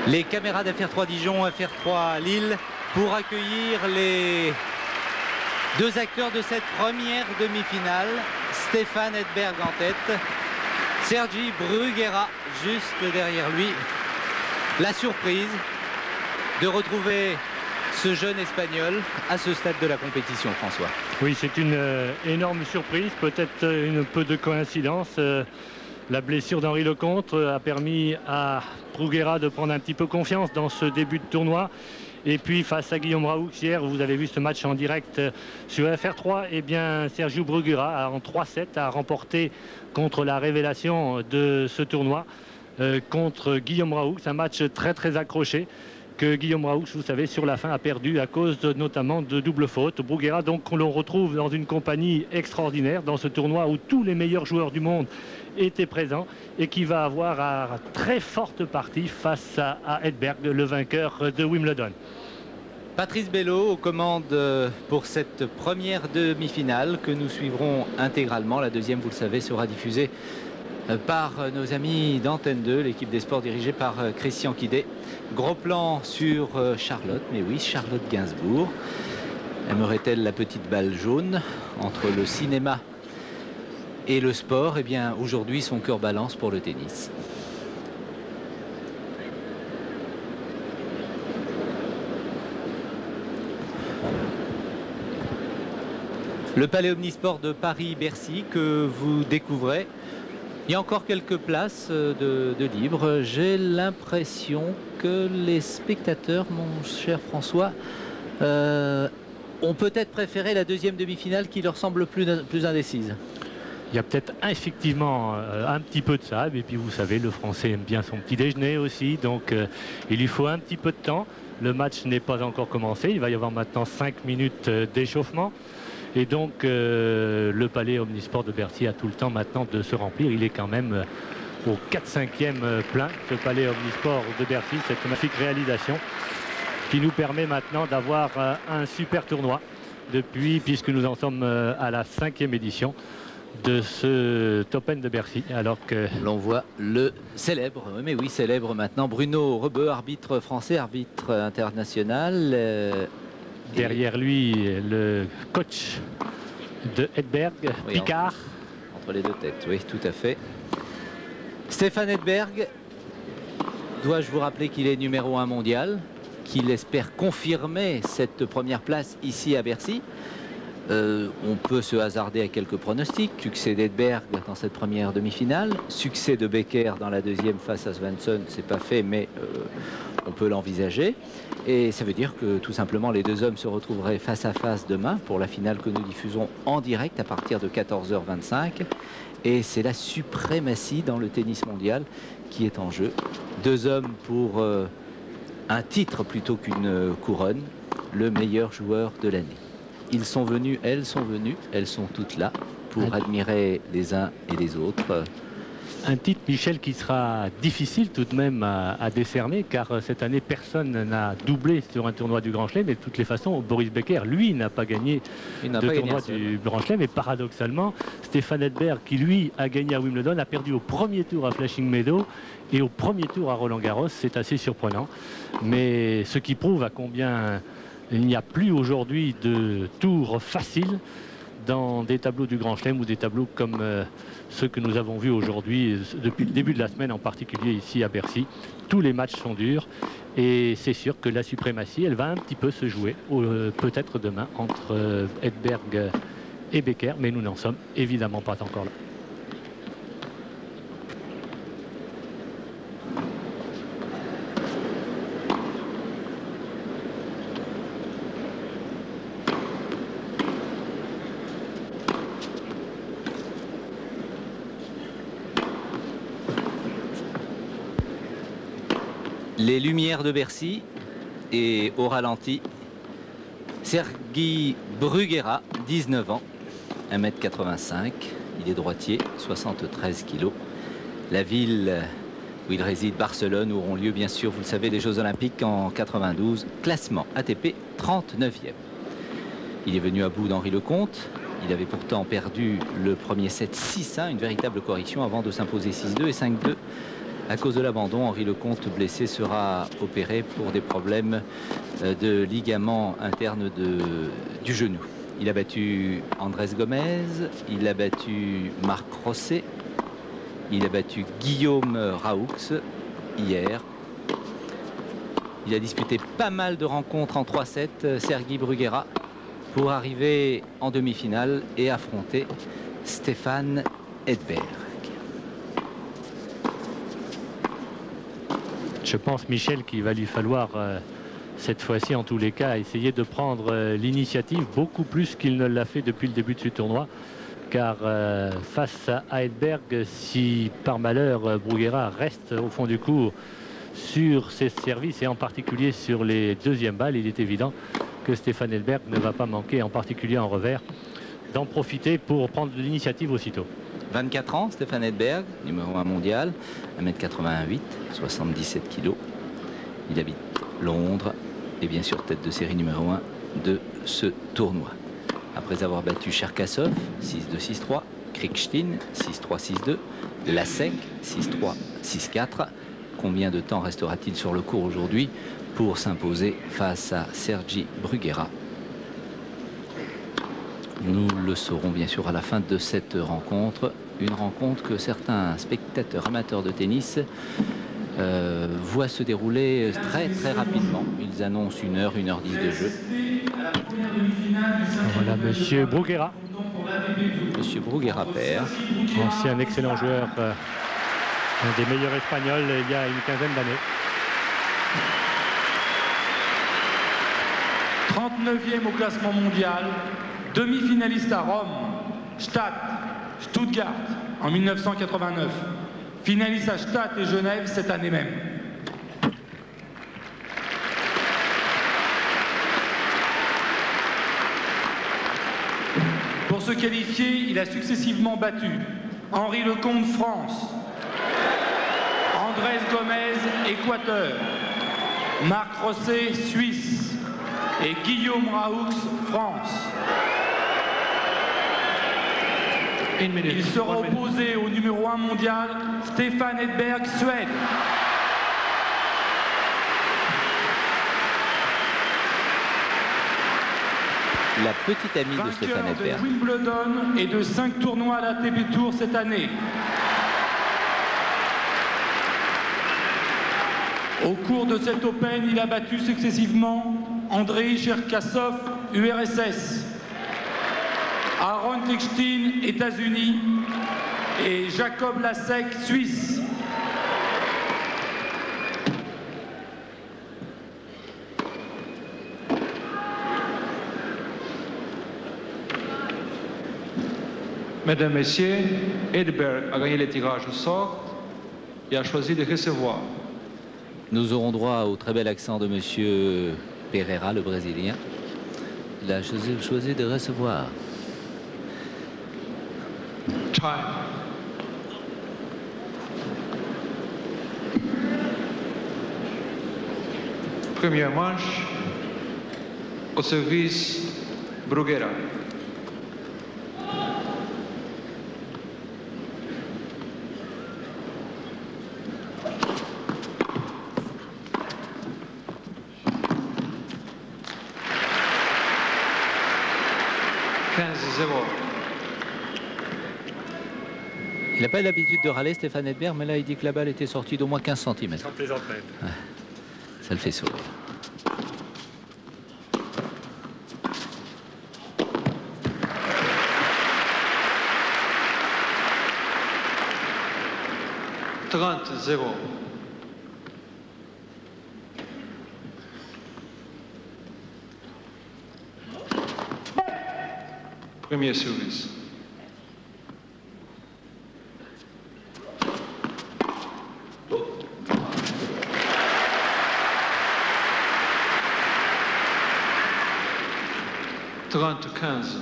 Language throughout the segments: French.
les caméras d'FR3 Dijon, FR3 Lille pour accueillir les deux acteurs de cette première demi-finale. Stéphane Edberg en tête, Sergi Bruguera juste derrière lui. La surprise de retrouver ce jeune Espagnol à ce stade de la compétition, François. Oui, c'est une énorme surprise, peut-être un peu de coïncidence. La blessure d'Henri Lecomte a permis à Bruguera de prendre un petit peu confiance dans ce début de tournoi. Et puis face à Guillaume Raoux, hier, vous avez vu ce match en direct sur FR3, eh bien Sergio Bruguera en 3-7 a remporté contre la révélation de ce tournoi, contre Guillaume Raoux. C'est un match très accroché que Guillaume Raoux, vous savez, sur la fin a perdu à cause notamment de double faute. Bruguera, donc, on le retrouve dans une compagnie extraordinaire dans ce tournoi où tous les meilleurs joueurs du monde étaient présents et qui va avoir un très forte partie face à Edberg, le vainqueur de Wimbledon. Patrice Bello aux commandes pour cette première demi-finale que nous suivrons intégralement. La deuxième, vous le savez, sera diffusée par nos amis d'Antenne 2, l'équipe des sports dirigée par Christian Quidet. Gros plan sur Charlotte, mais oui, Charlotte Gainsbourg. Aimerait-elle la petite balle jaune entre le cinéma et le sport? Eh bien, aujourd'hui, son cœur balance pour le tennis. Le Palais Omnisport de Paris-Bercy que vous découvrez. Il y a encore quelques places de libre. J'ai l'impression que les spectateurs, mon cher François, ont peut-être préféré la deuxième demi-finale qui leur semble plus indécise. Il y a peut-être effectivement un petit peu de ça. Et puis vous savez, le Français aime bien son petit déjeuner aussi. Donc il lui faut un petit peu de temps. Le match n'est pas encore commencé. Il va y avoir maintenant 5 minutes d'échauffement. Et donc le Palais Omnisport de Bercy a tout le temps maintenant de se remplir. Il est quand même au 4/5e plein, ce Palais Omnisport de Bercy. Cette magnifique réalisation qui nous permet maintenant d'avoir un super tournoi puisque nous en sommes à la 5e édition de ce Open de Bercy, alors que l'on voit le célèbre, mais oui, célèbre maintenant, Bruno Rebeu, arbitre français, arbitre international. Derrière lui, le coach de Edberg, oui, Picard. Entre les deux têtes, oui, tout à fait. Stéphane Edberg, dois-je vous rappeler qu'il est numéro 1 mondial, qu'il espère confirmer cette première place ici à Bercy. On peut se hasarder à quelques pronostics. Succès d'Edberg dans cette première demi-finale, succès de Becker dans la deuxième face à Svensson, c'est pas fait, mais on peut l'envisager. Et ça veut dire que tout simplement les deux hommes se retrouveraient face à face demain pour la finale que nous diffusons en direct à partir de 14h25. Et c'est la suprématie dans le tennis mondial qui est en jeu. Deux hommes pour un titre plutôt qu'une couronne, le meilleur joueur de l'année. Ils sont venus, elles sont venues, elles sont toutes là pour admirer les uns et les autres. Un titre, Michel, qui sera difficile tout de même à décerner, car cette année, personne n'a doublé sur un tournoi du Grand Chelem. Et de toutes les façons, Boris Becker, lui, n'a pas gagné de tournoi du Grand Chelem. Et paradoxalement, Stéphane Edberg, qui lui a gagné à Wimbledon, a perdu au premier tour à Flushing Meadows et au premier tour à Roland-Garros. C'est assez surprenant. Mais ce qui prouve à combien il n'y a plus aujourd'hui de tours faciles dans des tableaux du Grand Chelem ou des tableaux comme ceux que nous avons vus aujourd'hui, depuis le début de la semaine, en particulier ici à Bercy. Tous les matchs sont durs et c'est sûr que la suprématie, elle va un petit peu se jouer, peut-être demain, entre Edberg et Becker, mais nous n'en sommes évidemment pas encore là. Les lumières de Bercy et au ralenti, Sergi Bruguera, 19 ans, 1m85, il est droitier, 73 kg. La ville où il réside, Barcelone, où auront lieu bien sûr, vous le savez, les Jeux Olympiques en 92, classement ATP 39e. Il est venu à bout d'Henri Lecomte, il avait pourtant perdu le premier set 6-1, une véritable correction avant de s'imposer 6-2 et 5-2 À cause de l'abandon, Henri Lecomte, blessé, sera opéré pour des problèmes de ligament interne du genou. Il a battu Andrés Gomez, il a battu Marc Rosset, il a battu Guillaume Raoux hier. Il a disputé pas mal de rencontres en 3-7, Sergi Bruguera, pour arriver en demi-finale et affronter Stéphane Edberg. Je pense, Michel, qu'il va lui falloir cette fois-ci, en tous les cas, essayer de prendre l'initiative beaucoup plus qu'il ne l'a fait depuis le début de ce tournoi. Car face à Edberg, si par malheur Bruguera reste au fond du court sur ses services et en particulier sur les deuxièmes balles, il est évident que Stéphane Edberg ne va pas manquer, en particulier en revers, d'en profiter pour prendre l'initiative aussitôt. 24 ans, Stéphane Edberg, numéro 1 mondial, 1m88, 77 kg. Il habite Londres et bien sûr tête de série numéro 1 de ce tournoi. Après avoir battu Cherkassov, 6-2, 6-3, Krickstein, 6-3, 6-2, Lasek, 6-3, 6-4. Combien de temps restera-t-il sur le court aujourd'hui pour s'imposer face à Sergi Bruguera? Nous le saurons bien sûr à la fin de cette rencontre. Une rencontre que certains spectateurs amateurs de tennis voient se dérouler très rapidement. Ils annoncent 1h10 de jeu. Voilà Monsieur Bruguera. Monsieur Bruguera père. Ancien excellent joueur, un des meilleurs espagnols il y a une quinzaine d'années. 39e au classement mondial, demi-finaliste à Rome, Stade, Stuttgart en 1989, finaliste à Stade et Genève cette année même. Pour se qualifier, il a successivement battu Henri Lecomte, France, Andrés Gomez, Équateur, Marc Rosset, Suisse et Guillaume Raoux, France. Il sera opposé au numéro 1 mondial, Stéphane Edberg, Suède. La petite amie de Stéphane Edberg. De Wimbledon et de 5 tournois à la ATP Tour cette année. Au cours de cet Open, il a battu successivement Andrei Cherkassov, URSS, Aaron Krickstein, États-Unis et Jacob Lasek, Suisse. Mesdames, Messieurs, Edberg a gagné le tirage au sort et a choisi de recevoir. Nous aurons droit au très bel accent de Monsieur Pereira, le Brésilien. Il a choisi de recevoir. Time. Première manche, au service Bruguera. Il n'a pas l'habitude de râler, Stéphane Edberg, mais là il dit que la balle était sortie d'au moins 15 cm. Sans plaisanterie. Ça le fait sourire. Premier service. Trente 15.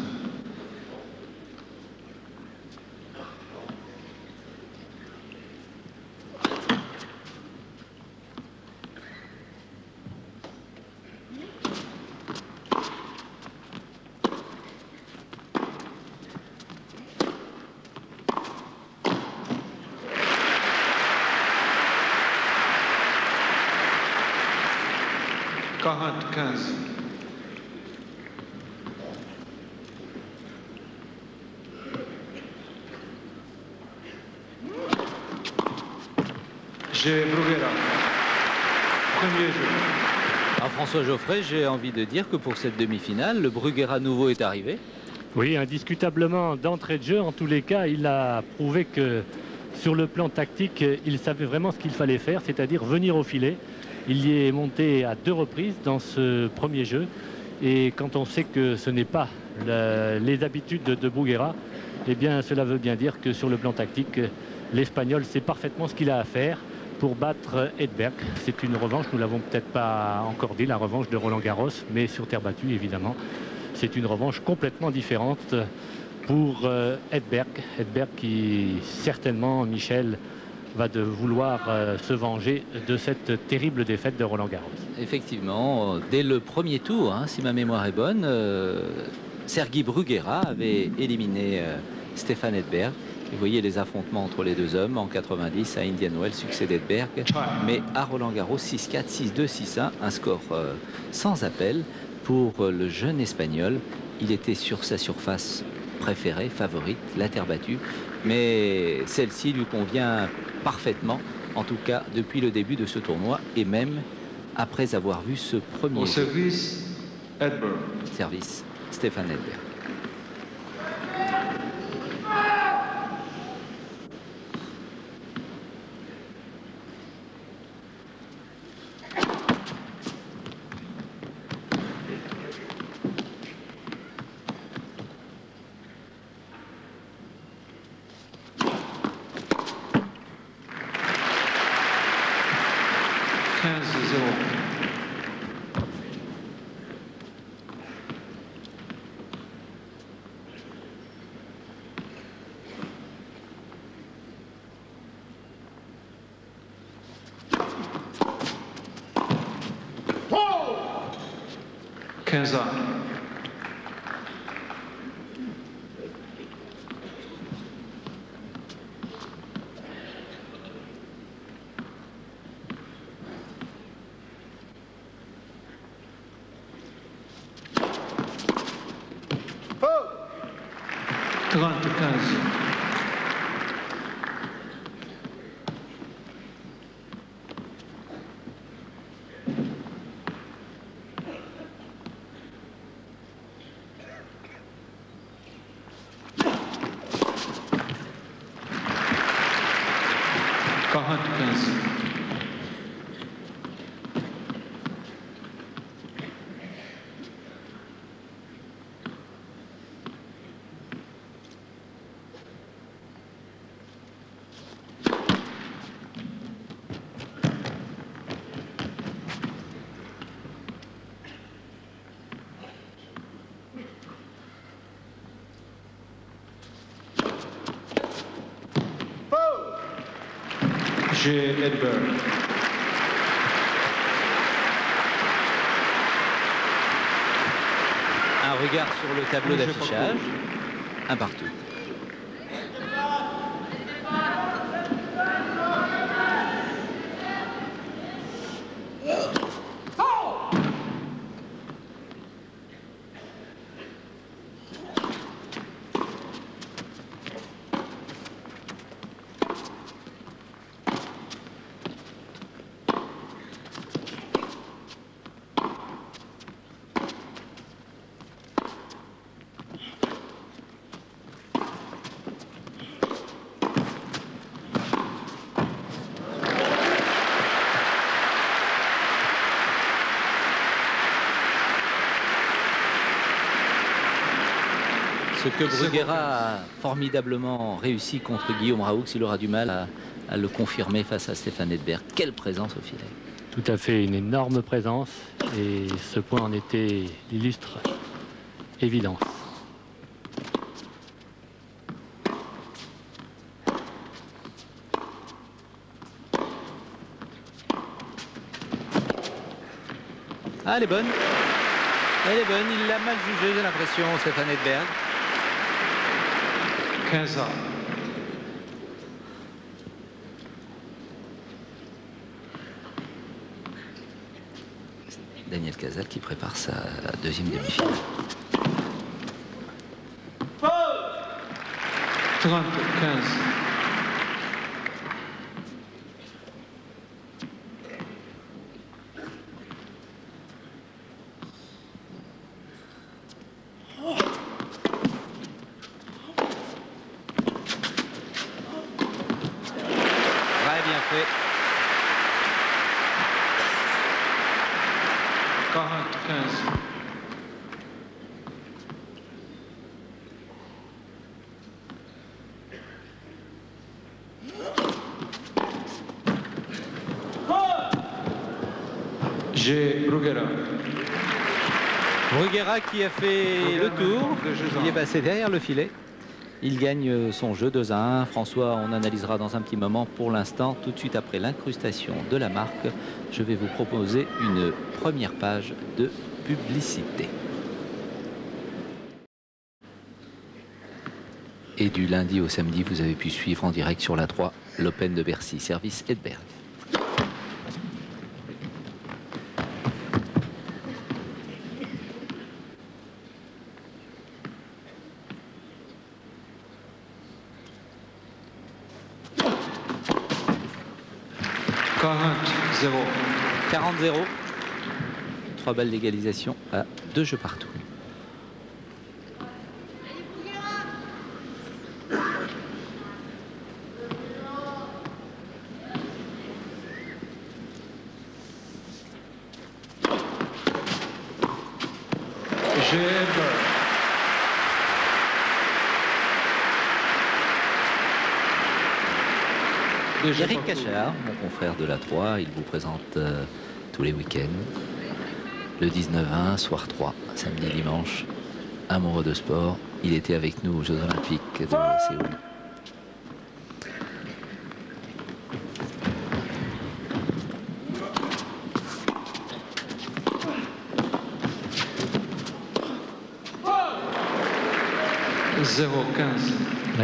40-15. J'ai Bruguera. Premier jeu. Alors François Geoffrey, j'ai envie de dire que pour cette demi-finale, le Bruguera nouveau est arrivé. Oui, indiscutablement d'entrée de jeu. En tous les cas, il a prouvé que sur le plan tactique, il savait vraiment ce qu'il fallait faire, c'est-à-dire venir au filet. Il y est monté à 2 reprises dans ce premier jeu. Et quand on sait que ce n'est pas les habitudes de Bruguera, eh bien cela veut bien dire que sur le plan tactique, l'Espagnol sait parfaitement ce qu'il a à faire pour battre Edberg. C'est une revanche, nous l'avons peut-être pas encore dit, la revanche de Roland Garros, mais sur terre battue évidemment. C'est une revanche complètement différente pour Edberg. Edberg qui certainement, Michel, va vouloir se venger de cette terrible défaite de Roland Garros. Effectivement, dès le premier tour, hein, si ma mémoire est bonne, Sergi Bruguera avait éliminé Stefan Edberg. Vous voyez les affrontements entre les deux hommes en 90 à Indian Wells, succès d'Edberg, mais à Roland Garros 6-4, 6-2, 6-1, un score sans appel pour le jeune Espagnol. Il était sur sa surface préférée, favorite, la terre battue, mais celle-ci lui convient parfaitement, en tout cas depuis le début de ce tournoi et même après avoir vu ce premier service, Edberg. Service, Stefan Edberg. J'ai Edberg. Un regard sur le tableau d'affichage. Un partout. Ce que Bruguera a formidablement réussi contre Guillaume Raoux, il aura du mal à le confirmer face à Stefan Edberg. Quelle présence au filet! Tout à fait, une énorme présence et ce point en était l'illustre évidence. Ah, elle est bonne. Elle est bonne, il l'a mal jugée, j'ai l'impression, Stefan Edberg. 15 ans. Daniel Casal qui prépare sa deuxième demi-finale. 30-15. Très bien fait. 40-15. G. Bruguera. Bruguera qui a fait le tour. Il est passé derrière le filet. Il gagne son jeu 2-1. François, on analysera dans un petit moment. Pour l'instant, tout de suite après l'incrustation de la marque, je vais vous proposer une première page de publicité. Et du lundi au samedi, vous avez pu suivre en direct sur la 3 l'Open de Bercy, service Edberg. « 40-0. 3 balles d'égalisation à 2 jeux partout. Eric Cachard, mon confrère de la 3, il vous présente tous les week-ends le 19-1, soir 3, samedi et dimanche. Amoureux de sport, il était avec nous aux Jeux Olympiques de Séoul.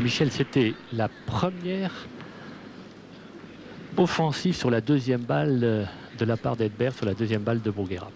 Michel, c'était la première offensive sur la deuxième balle de la part d'Edberg, sur la deuxième balle de Bruguera.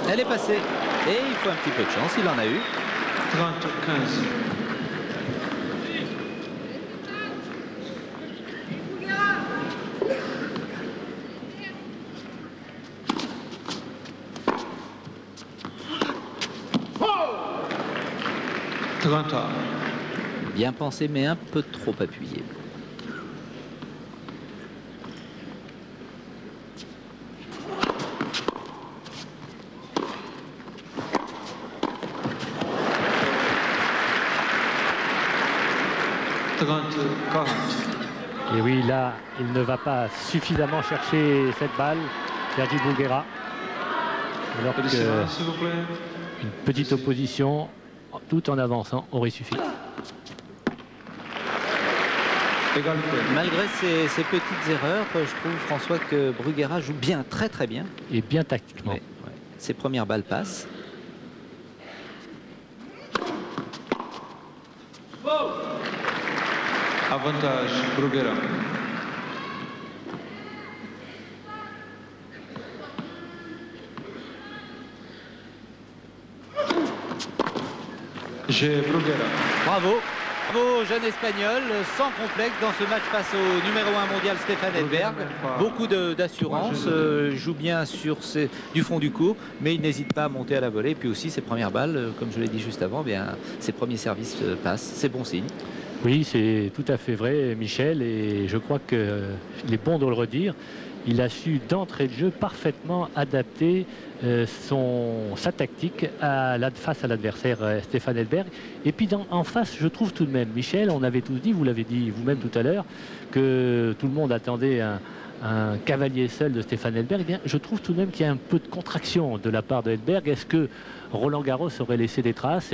Elle est passée et il faut un petit peu de chance, il en a eu. 30-15. Bien pensé mais un peu trop appuyé. Et oui, là, il ne va pas suffisamment chercher cette balle, Sergi Bruguera. Alors que une petite opposition, tout en avançant, aurait suffi. Malgré ces petites erreurs, je trouve, François, que Bruguera joue bien, très très bien. Et bien tactiquement. Ouais. Ses premières balles passent. Avantage Bruguera. J'ai Bruguera. Bravo. Bravo, jeune espagnol, sans complexe dans ce match face au numéro 1 mondial Stéphane Edberg. Beaucoup d'assurance, joue bien sur du fond du court, mais il n'hésite pas à monter à la volée. Et puis aussi ses premières balles, comme je l'ai dit juste avant, bien, ses premiers services passent, c'est bon signe. Oui, c'est tout à fait vrai, Michel, et je crois qu'il est bon de le redire. il a su d'entrée de jeu parfaitement adapter sa tactique face à l'adversaire Stefan Edberg. Et puis en face, je trouve tout de même, Michel, on avait tous dit, vous l'avez dit vous-même tout à l'heure, que tout le monde attendait un cavalier seul de Stefan Edberg. Eh bien, je trouve tout de même qu'il y a un peu de contraction de la part de Edberg. Est-ce que Roland Garros aurait laissé des traces?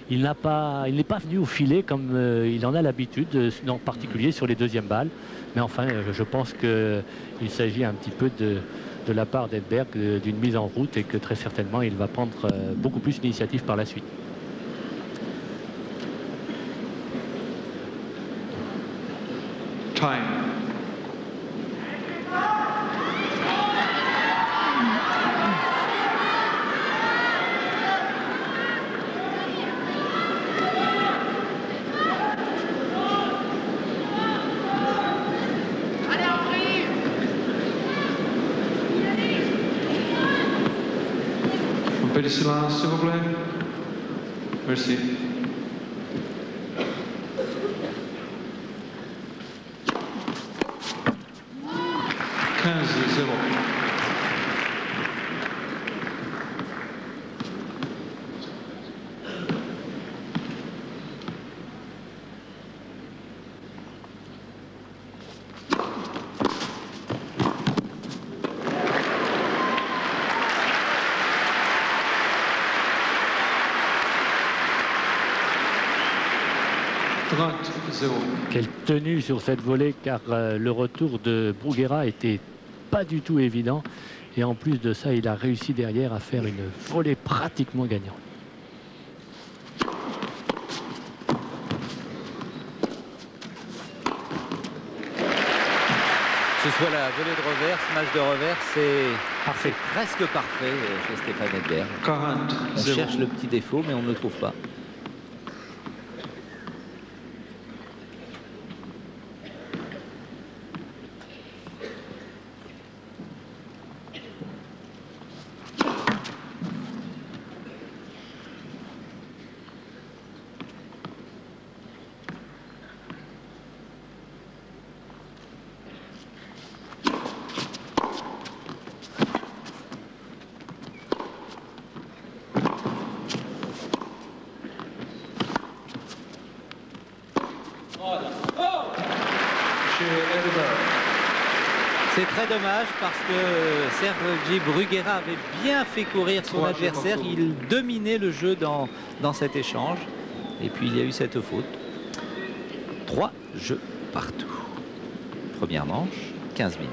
Il n'est pas venu au filet comme il en a l'habitude, en particulier sur les deuxièmes balles. Mais enfin, je pense qu'il s'agit un petit peu de la part d'Edberg d'une mise en route et que très certainement il va prendre beaucoup plus d'initiative par la suite. Time. Un peu de silence, s'il vous plaît. Merci. Quelle tenue sur cette volée, car le retour de Bruguera était pas du tout évident. Et en plus de ça, il a réussi derrière à faire une volée pratiquement gagnante. Que ce soit la volée de reverse, match de reverse, c'est presque parfait chez Stefan Edberg. On cherche le petit défaut, mais on ne le trouve pas. C'est très dommage parce que Sergi Bruguera avait bien fait courir son adversaire. Il dominait le jeu dans cet échange. Et puis il y a eu cette faute. 3 jeux partout. Première manche, 15 minutes.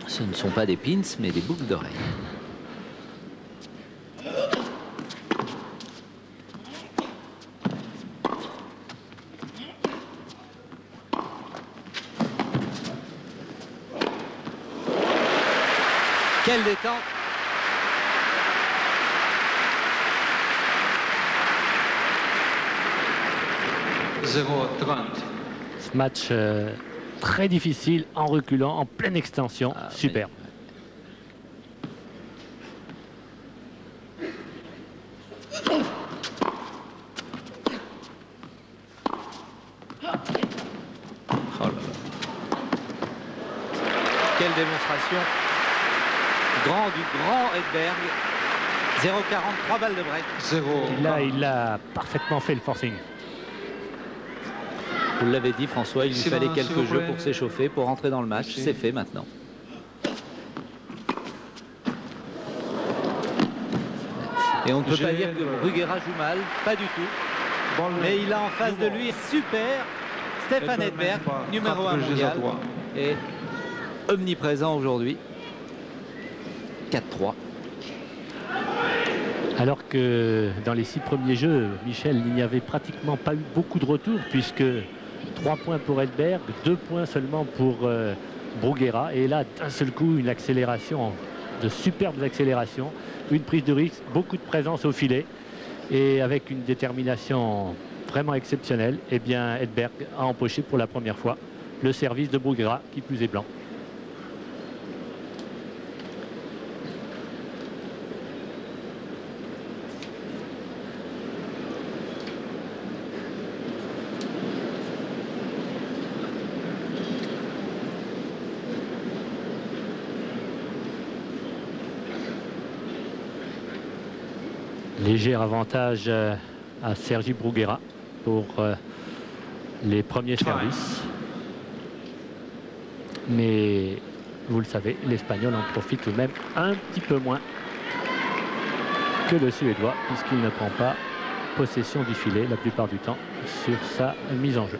Ce ne sont pas des pins, mais des boucles d'oreilles. Quelle détente! Ce match très difficile, en reculant, en pleine extension. Superbe. Oh là là. Quelle démonstration du grand Edberg. 0,40, 3 balles de break. Là, il a parfaitement fait le forcing. Vous l'avez dit, François, il lui fallait quelques jeux pour s'échauffer, pour rentrer dans le match. C'est fait maintenant. Et on ne peut pas dire que Bruguera joue mal, pas du tout. Mais il a en face de lui super Stefan Edberg, numéro 1 mondial, et omniprésent aujourd'hui. 4-3. Alors que dans les 6 premiers jeux, Michel, il n'y avait pratiquement pas eu beaucoup de retours, puisque 3 points pour Edberg, 2 points seulement pour Bruguera. Et là, d'un seul coup, une accélération, de superbes accélérations, une prise de risque, beaucoup de présence au filet. Et avec une détermination vraiment exceptionnelle, eh bien, Edberg a empoché pour la première fois le service de Bruguera, qui plus est blanc. Léger avantage à Sergi Bruguera pour les premiers services. Mais vous le savez, l'Espagnol en profite tout de même un petit peu moins que le Suédois, puisqu'il ne prend pas possession du filet la plupart du temps sur sa mise en jeu.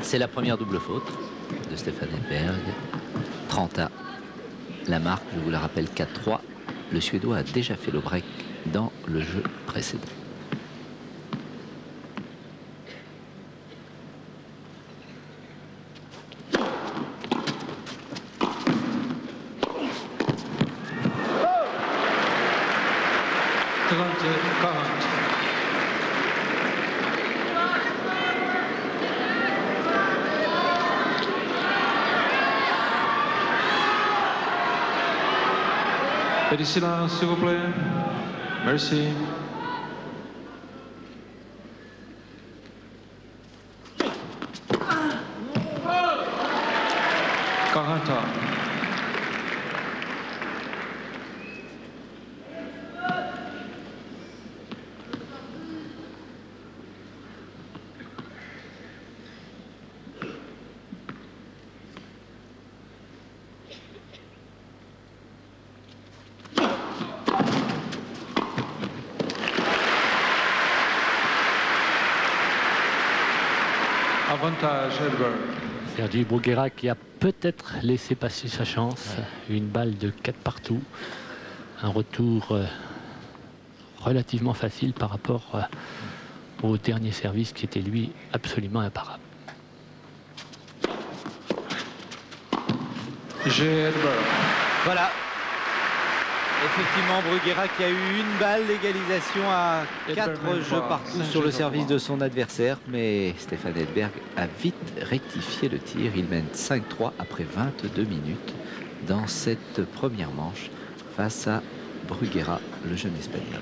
C'est la première double faute de Stefan Edberg. 30-A. La marque, je vous la rappelle, 4-3. Le Suédois a déjà fait le break dans le jeu précédent. Petit silence, s'il vous plaît. Merci. Avantage, Edberg. Sergi Bruguera qui a peut-être laissé passer sa chance. Ouais. Une balle de 4 partout. Un retour relativement facile par rapport au dernier service qui était lui absolument imparable. Voilà. Effectivement, Bruguera qui a eu une balle d'égalisation à 4 jeux partout sur le service de son adversaire. Mais Stefan Edberg a vite rectifié le tir. Il mène 5-3 après 22 minutes dans cette première manche face à Bruguera, le jeune Espagnol.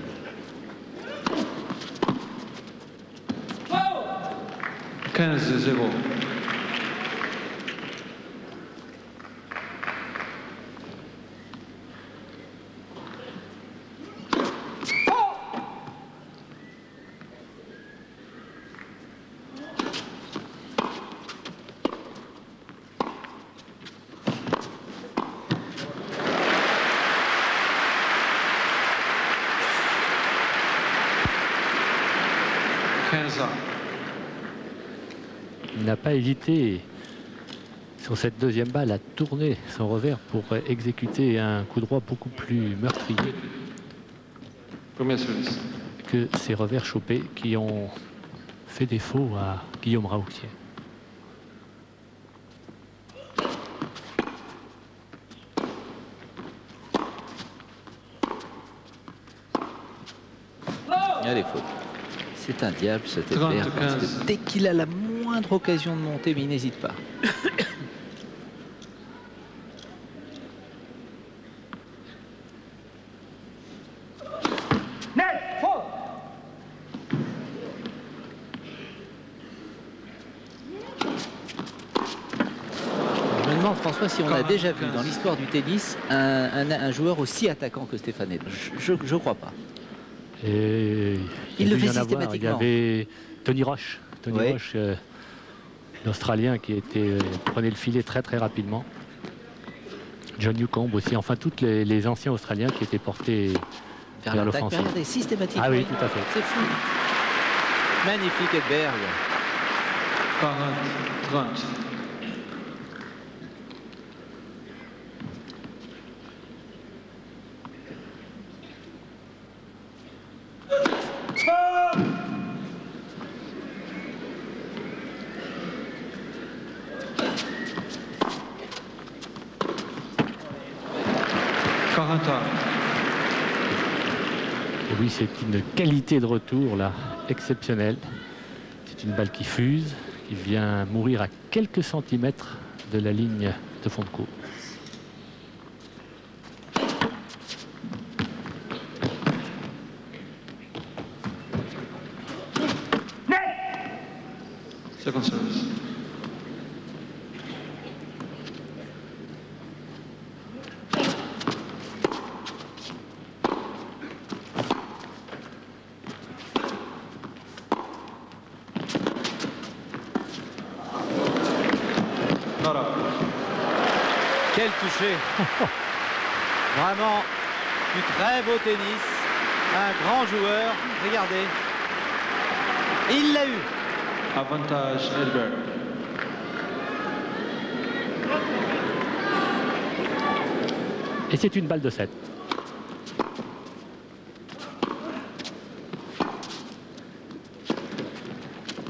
« 15-0. 15 ans. Il n'a pas hésité sur cette deuxième balle à tourner son revers pour exécuter un coup droit beaucoup plus meurtrier Premier service. que ces revers chopés qui ont fait défaut à Guillaume Raoutier. Allez, faute. C'est un diable, cet Edberg, parce que dès qu'il a la moindre occasion de monter, mais il n'hésite pas. Je me demande, François, si on a déjà vu dans l'histoire du tennis un joueur aussi attaquant que Stéphane Edberg. Je crois pas. Et il le fait systématiquement. Il y avait Tony Roche, Roche, l'Australien qui prenait le filet très très rapidement. John Newcombe aussi, enfin tous les anciens Australiens qui étaient portés vers l'offensive. Regardez, systématiquement. Ah oui, tout à fait. C'est fou. Magnifique Edberg. 40-30. Oui, c'est une qualité de retour là exceptionnelle. C'est une balle qui fuse, qui vient mourir à quelques centimètres de la ligne de fond de court. Second service. Quel toucher. Vraiment du très beau tennis. Un grand joueur. Regardez. Il l'a eu. Avantage Edberg. Et c'est une balle de 7.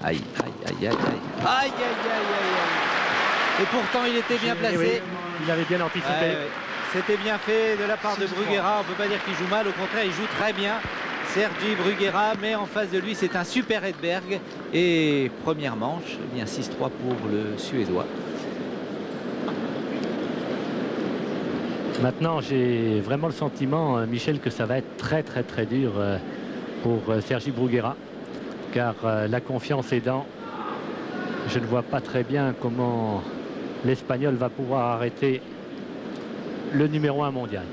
Aïe, aïe, aïe, aïe, aïe. Aïe, aïe, aïe, aïe. Et pourtant, il était bien placé. Oui, il avait bien anticipé. Ouais. C'était bien fait de la part de Bruguera. On ne peut pas dire qu'il joue mal. Au contraire, il joue très bien. Sergi Bruguera, mais en face de lui, c'est un super Edberg. Et première manche, eh bien 6-3 pour le Suédois. Maintenant, j'ai vraiment le sentiment, Michel, que ça va être très très très dur pour Sergi Bruguera. Car la confiance aidant, je ne vois pas très bien comment l'Espagnol va pouvoir arrêter le numéro 1 mondial.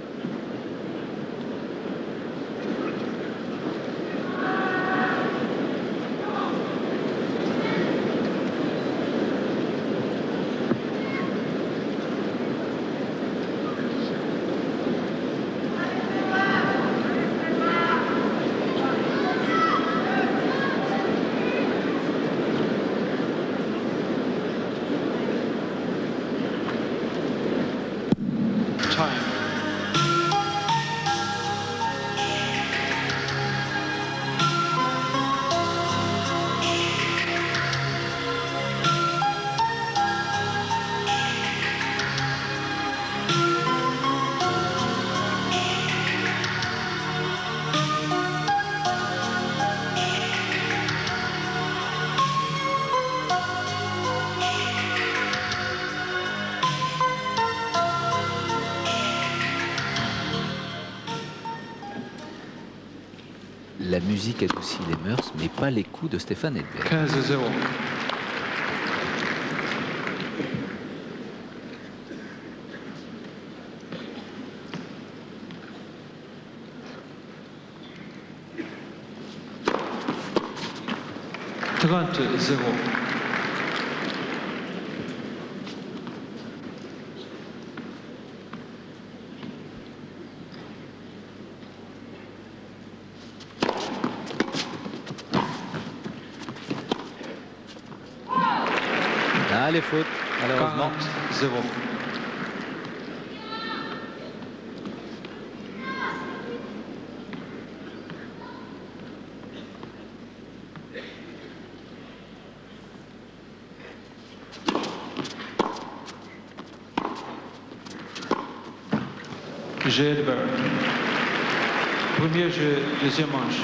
La musique adoucit les mœurs, mais pas les coups de Stéphane Edberg. 15-0. les fautes, malheureusement. 40-0. Jeu Edberg. Premier jeu, deuxième manche.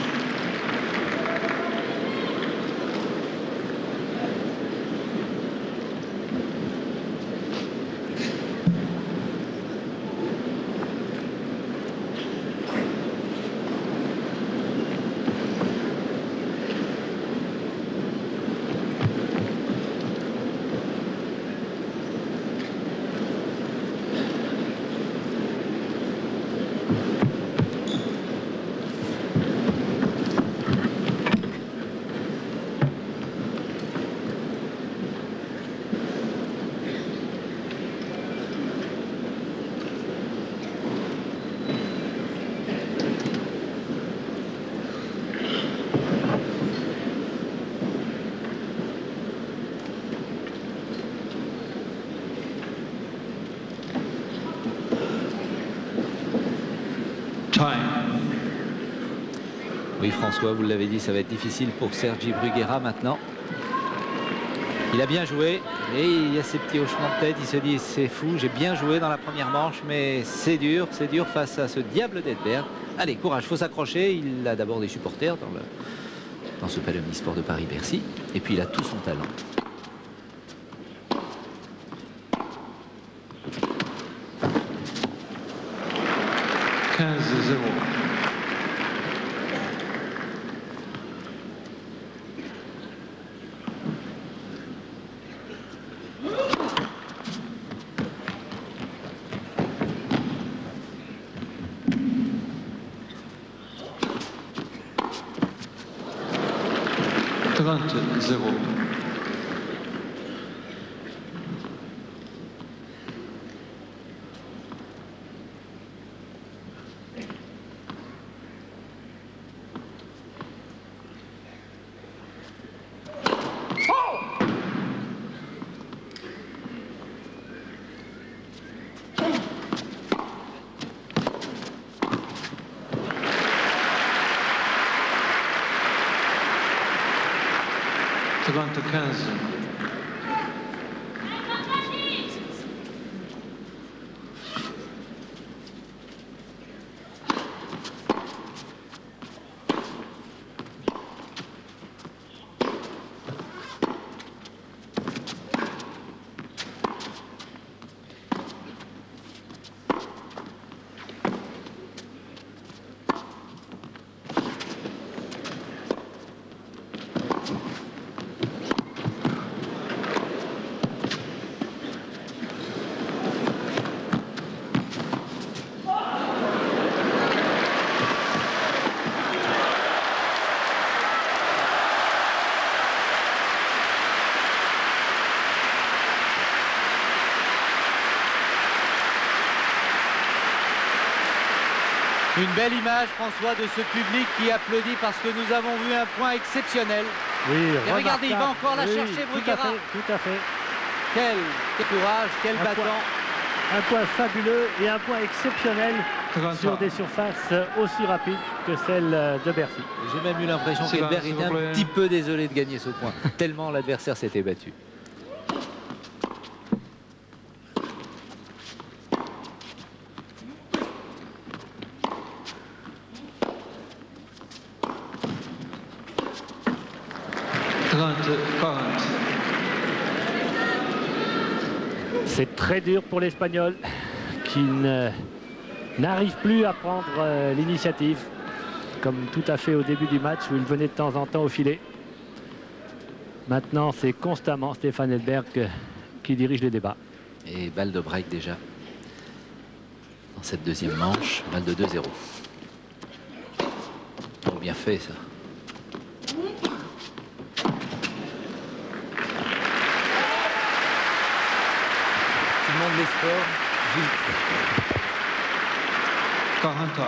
Oui, François, vous l'avez dit, ça va être difficile pour Sergi Bruguera maintenant. Il a bien joué et il y a ces petits hochements de tête. Il se dit, c'est fou, j'ai bien joué dans la première manche, mais c'est dur face à ce diable d'Edberg. Allez, courage, faut s'accrocher. Il a d'abord des supporters dans ce Palais Omnisport de Paris-Bercy. Et puis il a tout son talent. Une belle image, François, de ce public qui applaudit parce que nous avons vu un point exceptionnel. Oui, et regardez, il va encore la chercher, Bruguera. Tout à fait. Quel courage, quel battant. Un point fabuleux et un point exceptionnel sur des surfaces aussi rapides que celles de Bercy. J'ai même eu l'impression qu'Edberg était un petit peu désolé de gagner ce point, tellement l'adversaire s'était battu. C'est très dur pour l'Espagnol qui n'arrive plus à prendre l'initiative, comme tout à fait au début du match où il venait de temps en temps au filet. Maintenant, c'est constamment Stefan Edberg qui dirige les débats. Et balle de break déjà dans cette deuxième manche, balle de 2-0. Oh, bien fait ça. Les sports, Gilles. 40 ans.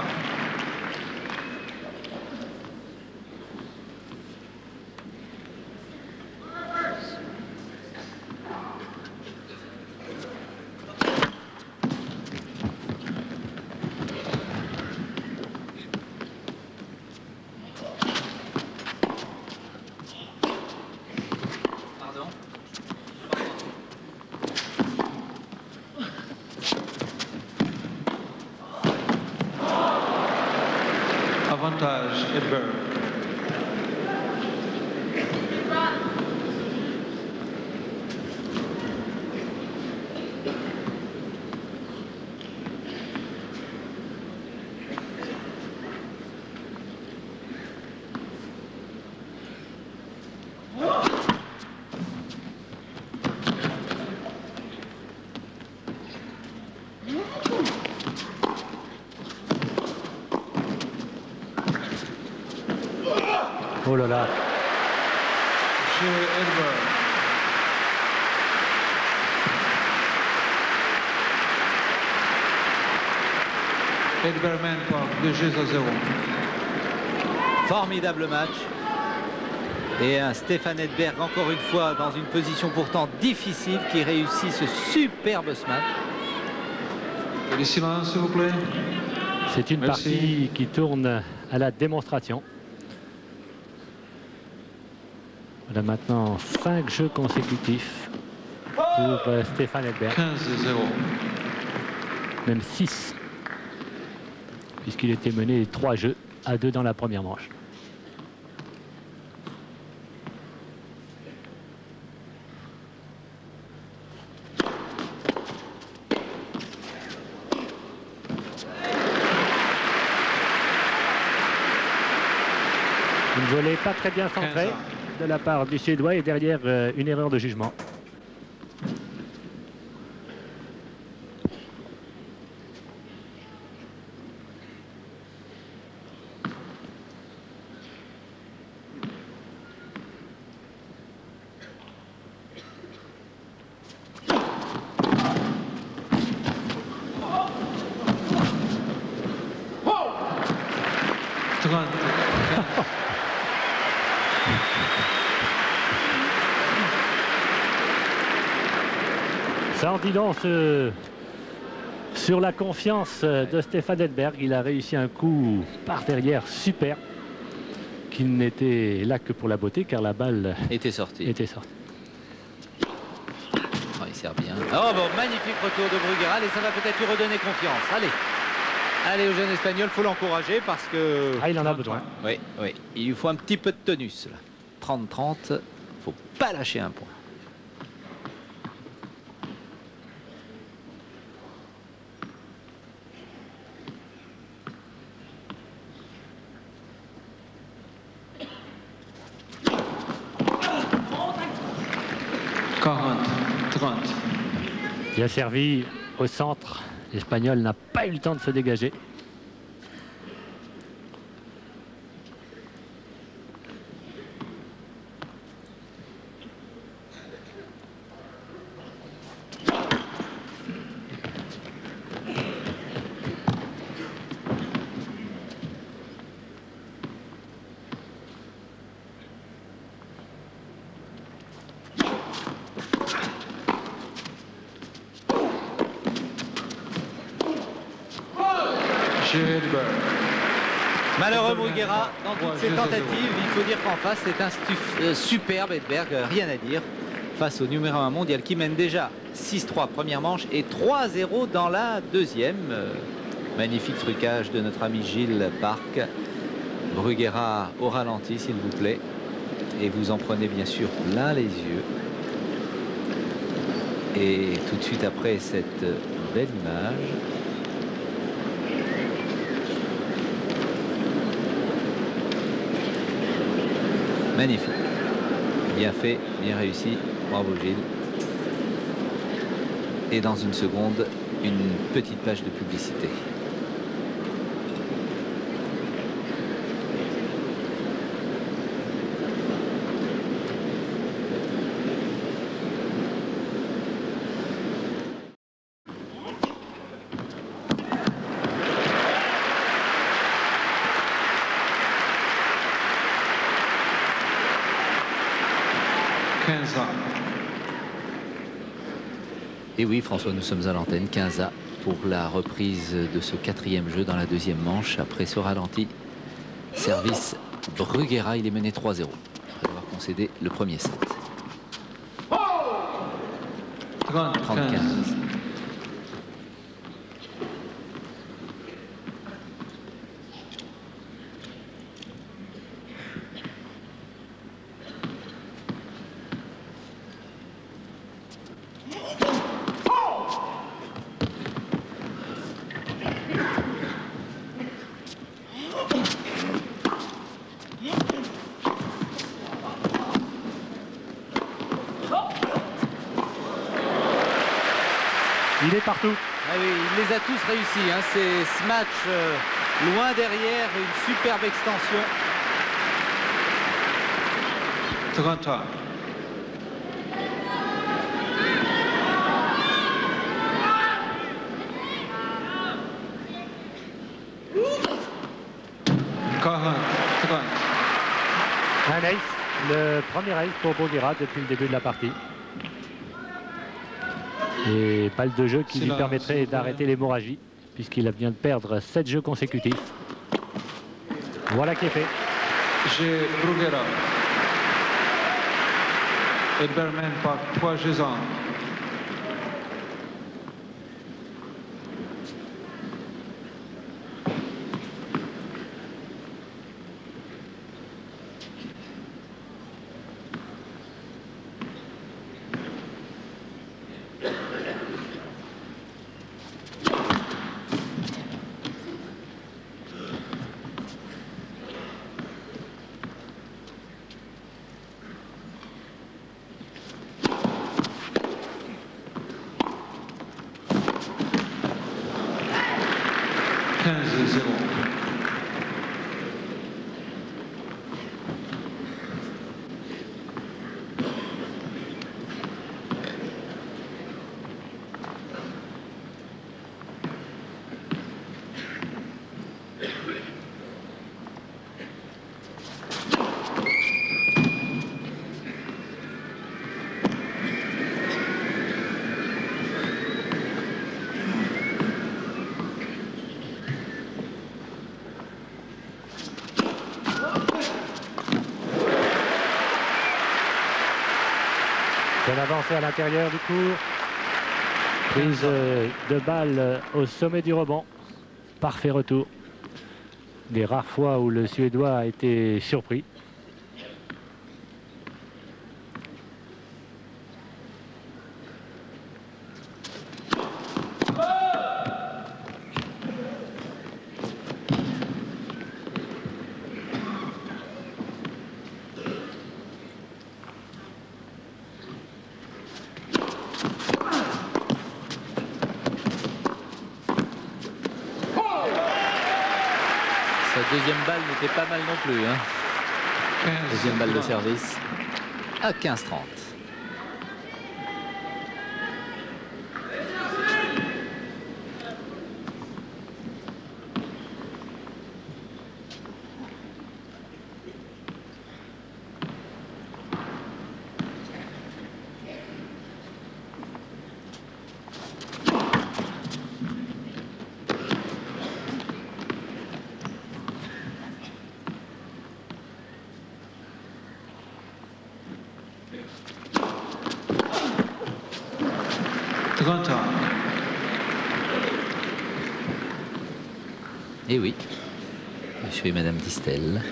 avantage Edberg. Oh là là. Chez Edberg. Edberg mène par 2 jeux à 0. Formidable match. Et un Stéphane Edberg, encore une fois, dans une position pourtant difficile, qui réussit ce superbe smash. Et le silence, s'il vous plaît. C'est une partie qui tourne à la démonstration. Voilà maintenant 5 jeux consécutifs pour Stéphane Edberg. 15-0. Même 6. Puisqu'il était mené 3 jeux à 2 dans la première manche. Une volée pas très bien centrée de la part du Suédois et derrière une erreur de jugement. Ça en dit long sur la confiance de Stéphane Edberg. Il a réussi un coup par derrière super, qui n'était là que pour la beauté car la balle était sortie. Oh, il sert bien. Oh bon, magnifique retour de Bruguera et ça va peut-être lui redonner confiance. Allez. Allez, au jeune Espagnol, il faut l'encourager parce que... Ah, il en a besoin. Oui, oui. Il lui faut un petit peu de tonus. 30-30, il ne faut pas lâcher un point. Bien servi au centre. L'Espagnol n'a pas eu le temps de se dégager. Malheureux Bruguera dans toutes ses tentatives. Il faut dire qu'en face c'est un superbe Edberg, rien à dire face au numéro 1 mondial qui mène déjà 6-3 première manche et 3-0 dans la deuxième. Magnifique trucage de notre ami Gilles Parc. Bruguera au ralenti s'il vous plaît, et vous en prenez bien sûr plein les yeux. Et tout de suite après cette belle image, magnifique, bien fait, bien réussi, bravo Gilles. Et dans une seconde, une petite page de publicité. Et oui, François, nous sommes à l'antenne, 15-A pour la reprise de ce quatrième jeu dans la deuxième manche. Après ce ralenti, service Bruguera, il est mené 3-0. Après avoir concédé le premier set. 30-15. partout. Ah oui, il les a tous réussis. Hein. C'est ce match loin derrière, une superbe extension. 30. Un ace, le premier ace pour Bruguera depuis le début de la partie. Et balle de jeu qui lui permettrait d'arrêter l'hémorragie, puisqu'il vient de perdre 7 jeux consécutifs. Voilà qui est fait. J'ai Bruguera. Edberman par 3 jeux en. Bien avancé à l'intérieur du court. Prise de balle au sommet du rebond. Parfait retour. Des rares fois où le Suédois a été surpris. Deuxième balle n'était pas mal non plus. Hein. Deuxième balle de service à 15-30. Et oui, je suis Madame Distel.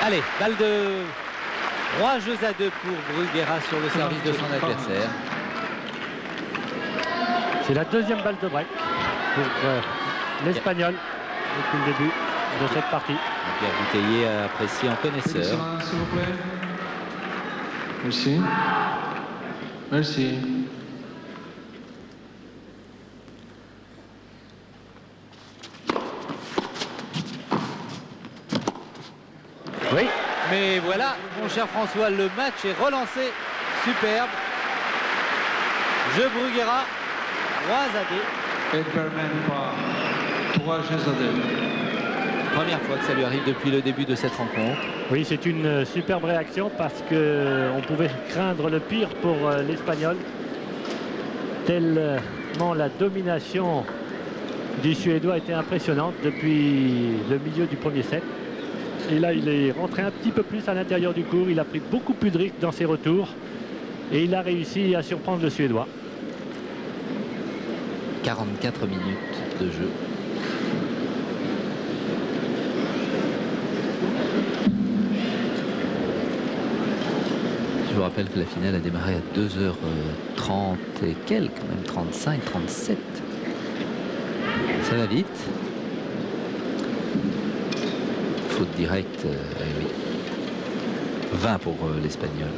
Allez, balle de 3 jeux à 2 pour Bruguera sur le service de son adversaire. C'est la deuxième balle de break pour l'Espagnol depuis le début de cette partie. Pierre Bouteiller a apprécié en connaisseur. Merci. Merci. Oui, mais voilà, mon cher François, le match est relancé. Superbe. Jeu Bruguera, 3 à 2. Edberman par 3 jeux à 2. Première fois que ça lui arrive depuis le début de cette rencontre. Oui, c'est une superbe réaction parce qu'on pouvait craindre le pire pour l'Espagnol. Tellement la domination du Suédois était impressionnante depuis le milieu du premier set. Et là, il est rentré un petit peu plus à l'intérieur du court. Il a pris beaucoup plus de risques dans ses retours. Et il a réussi à surprendre le Suédois. 44 minutes de jeu. Je vous rappelle que la finale a démarré à 2h30 et quelques, même 35, 37. Ça va vite. Faute directe, oui. 20 pour l'Espagnol.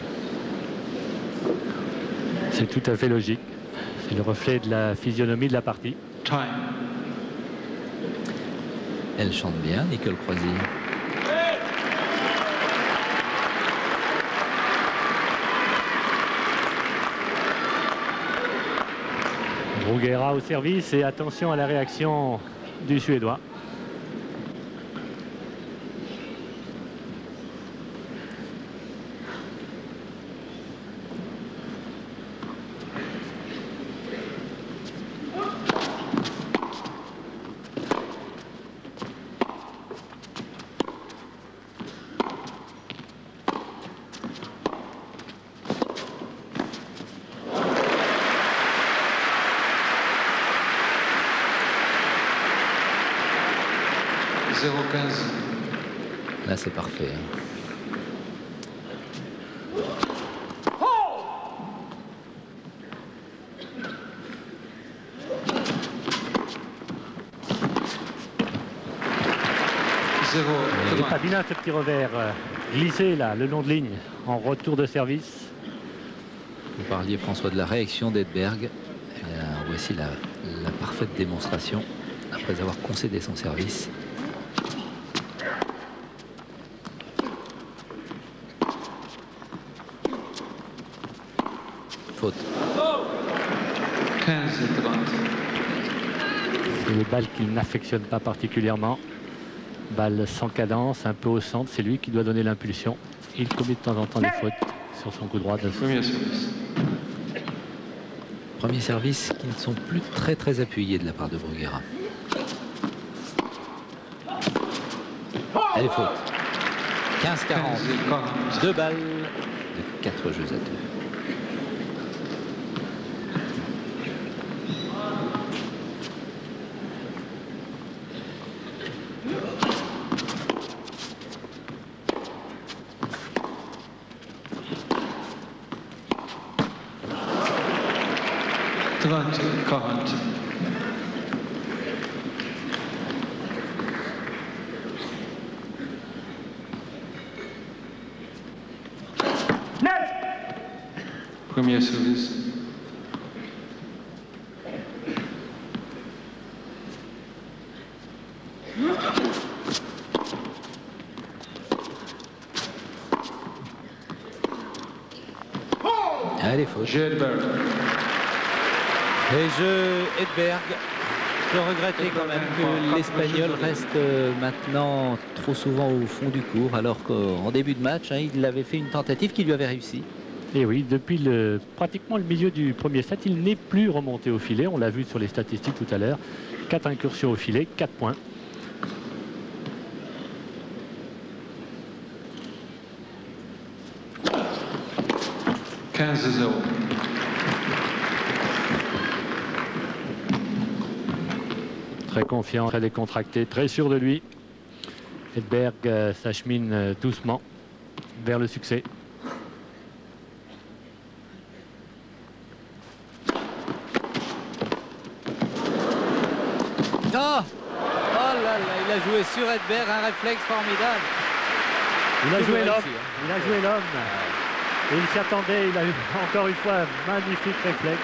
C'est tout à fait logique. C'est le reflet de la physionomie de la partie. Time. Elle chante bien, Nicole Croisille. Bruguera au service et attention à la réaction du Suédois. Là, c'est parfait. Il n'est pas bien ce petit revers glissé là, le long de ligne, en retour de service. Vous parliez, François, de la réaction d'Edberg. Voici la parfaite démonstration après avoir concédé son service. Faute. C'est les balles qu'il n'affectionne pas particulièrement. Balle sans cadence, un peu au centre. C'est lui qui doit donner l'impulsion. Il commet de temps en temps des fautes sur son coup droit. Premier service qui ne sont plus très appuyés de la part de Bruguera. Elle est faute. 15-40. 2 balles de 4 jeux à 2. Premier service. Allez, faute. Edberg. Et Edberg. Je regrettais quand même que l'Espagnol reste maintenant trop souvent au fond du court, alors qu'en début de match, il avait fait une tentative qui lui avait réussi. Et oui, depuis pratiquement le milieu du premier set, il n'est plus remonté au filet. On l'a vu sur les statistiques tout à l'heure. 4 incursions au filet, 4 points. « 15-0. Très confiant, très décontracté, très sûr de lui. Edberg s'achemine doucement vers le succès. Oh là là, il a joué sur Edberg, un réflexe formidable. Il a joué l'homme. Il a joué l'homme. Et il s'y attendait. Il a eu encore une fois un magnifique réflexe.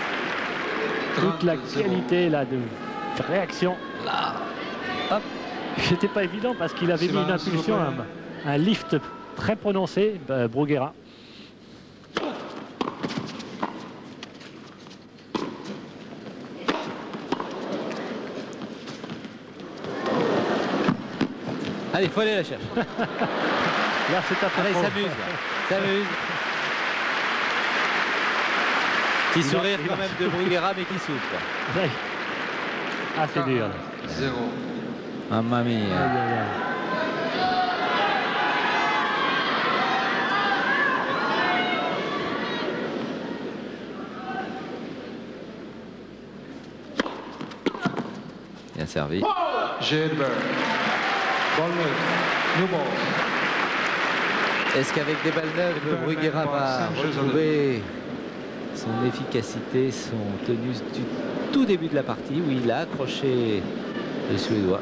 Toute la qualité là de réaction. Là. Hop. C'était pas évident parce qu'il avait mis une impulsion, un lift très prononcé, Bruguera. Allez, il faut aller la chercher. Là, c'est après. Allez, s'amuse. S'amuse. Petit sourire quand même de Bruguera, mais qui souffre. Oui. Ah, c'est dur. 0. Mamma mia. servi. J. Edberg. Ball neutre. New ball. Est-ce qu'avec des balles neuves, Bruguera va retrouver son efficacité, son tenue du tout début de la partie où il a accroché le Suédois?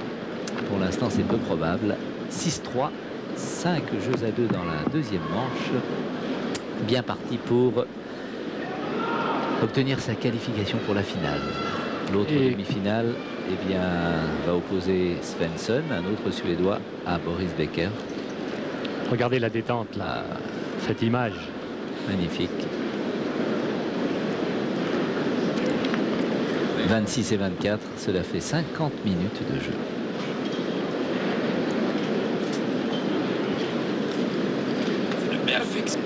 Pour l'instant, c'est peu probable. 6-3, 5 jeux à 2 dans la deuxième manche. Bien parti pour obtenir sa qualification pour la finale. L'autre demi-finale, eh bien, va opposer Svensson, un autre Suédois, à Boris Becker. Regardez la détente là, cette image. Magnifique. 26 et 24, cela fait 50 minutes de jeu. C'est le perfection.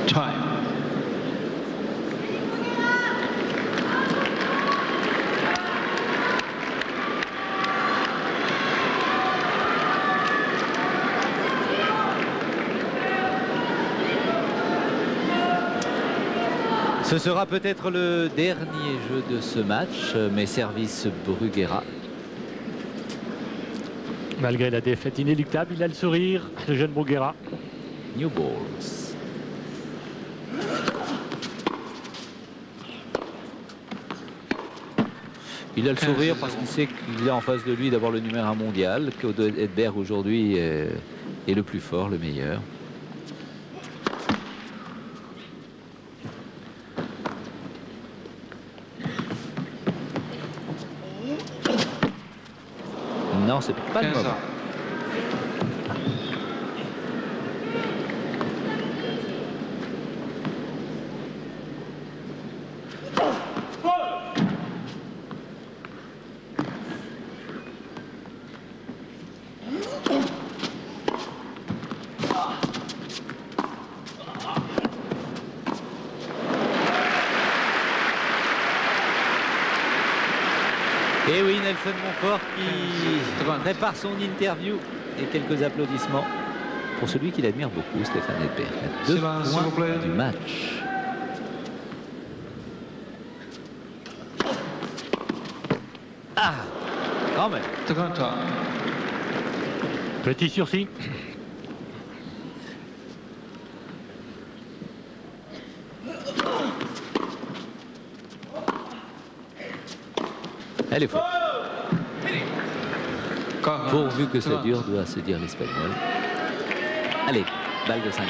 Time. Ce sera peut-être le dernier jeu de ce match, mais service Bruguera. Malgré la défaite inéluctable, il a le sourire, le jeune Bruguera. New balls. Il a le sourire parce qu'il sait qu'il a en face de lui d'abord le numéro 1 mondial, qu'Odo Edberg aujourd'hui est le plus fort, le meilleur. Non, c'est pas le moment. Et oui, Nelson Montfort qui prépare son interview et quelques applaudissements pour celui qu'il admire beaucoup, Stéphane Edberg. 2 points du match. Ah, quand même. Petit sursis. Elle est forte. Pourvu que ça dure, doit se dire l'Espagnol. Allez, balle de 5-3.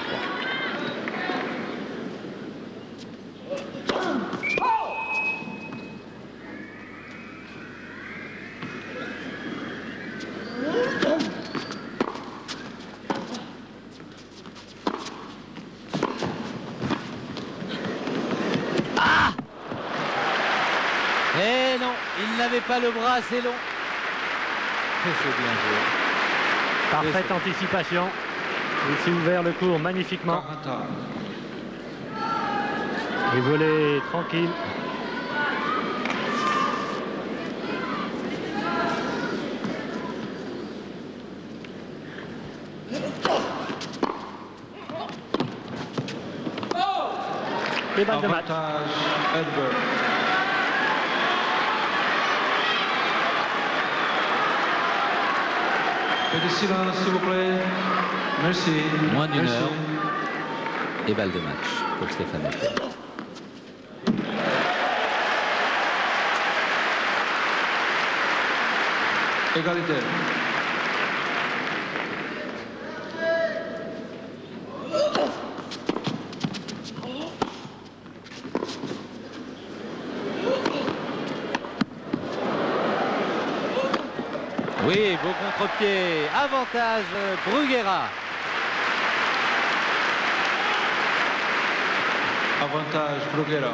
Eh non, il n'avait pas le bras assez long. Et c'est bien joué. Parfaite anticipation. Il s'est ouvert le cours magnifiquement. Et volé tranquille. Et balle de match. Silence, s'il vous plaît. Merci. Moins d'une heure. Et balle de match pour Stéphane Edberg. Égalité. Oui, beau contre-pied. Avantage Bruguera. Avantage Bruguera.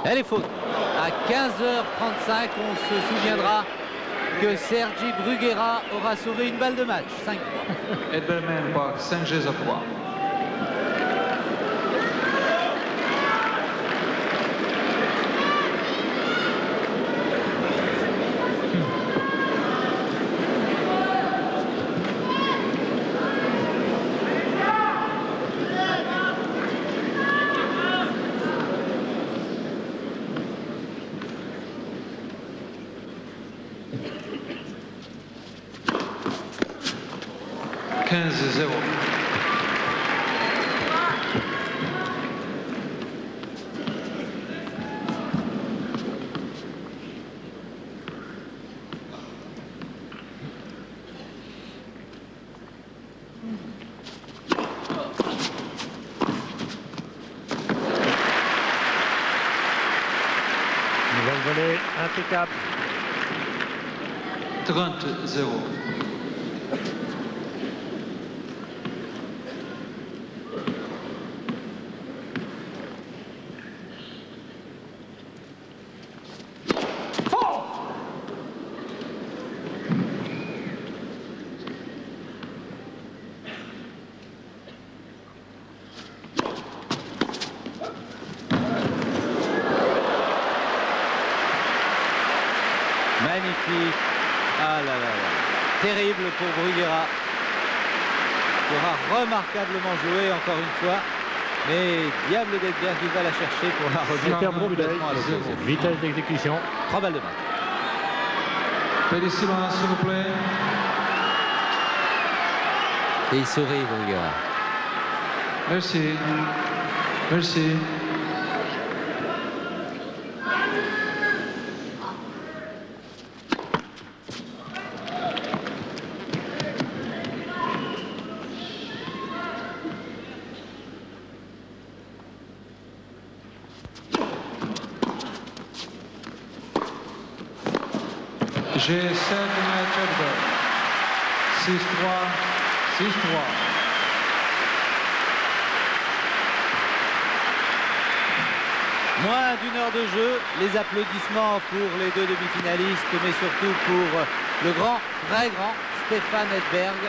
Elle est faute. À 15h35, on se souviendra que Sergi Bruguera aura sauvé une balle de match. 5-3. Edberg par 5 jeux à 3. 15-0. Volée impeccable. 30-0. Magnifique. Ah là là là. Terrible pour Bruguera. Il aura remarquablement joué encore une fois. Mais Diable d'Edberg, il va la chercher pour la remettre complètement à l'opposé. Vitesse d'exécution. 3 balles de match. Petit silence, s'il vous plaît. Et il sourit, Bruguera. Merci. Merci. J'ai 7 matchs Edberg. 6-3, 6-3. Moins d'une heure de jeu, les applaudissements pour les deux demi-finalistes, mais surtout pour le grand, très grand Stefan Edberg,